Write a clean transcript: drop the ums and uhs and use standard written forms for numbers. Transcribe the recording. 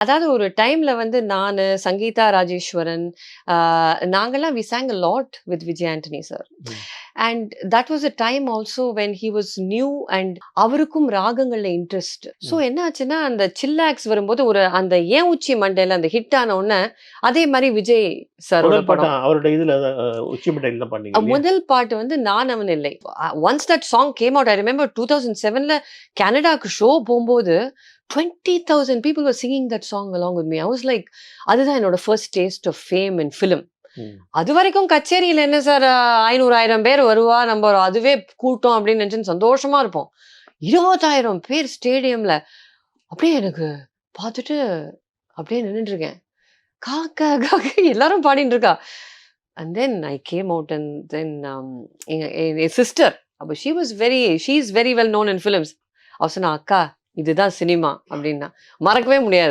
அதாவது ஒரு டைம்ல வந்து நானு, சங்கீதா ராஜேஸ்வரன், அ நாங்கலாம் we sang a lot with Vijay Antony sir. ம். And that was a time also when he was new அண்ட் அவருக்கும் ராகங்கள்ல இன்ட்ரெஸ்ட். ஸோ ம். என்ன ஆச்சுன்னா, அந்த சில்லாக்ஸ் வரும்போது ஒரு அந்த "ஏன் உச்சி மண்டைல" அந்த ஹிட் ஆன உடனே, அதே மாரி விஜய் சாரோட முதல் பாட்டு படம். அவருடைய இதுல உச்சி மிட்டாய்ல தான் பாடுனீங்க இல்லையா? முதல் பாட்டு வந்து "நான் அவன் இல்லை." Once that song came out I remember 2007ல கனடாக்கு ஷோ போம்போது 20,000 people were singing that song along with me. I was like, அதுதான் என்னோட first taste of fame in film. ம். அதுவரைக்கும் கச்சேரியில என்ன சார் 500, 1000 பேர் வருவா, நம்ம அதுவே கூட்டம் அப்படின்னு நினைச்சுன்னு சந்தோஷமா இருப்போம். 20,000 பேர் ஸ்டேடியம்ல. அப்படியே எனக்கு பார்த்துட்டு அப்படியே நின்னுட்டு இருக்கேன். காக்க காக்க எல்லாரும் பாடிட்டு இருக்கா. And then I came out and then என் சிஸ்டர் அப்ப she is very well known in films. அவ சொன்னா, "அக்கா இதுதான் சினிமா" அப்படின்னா. மறக்கவே முடியாது.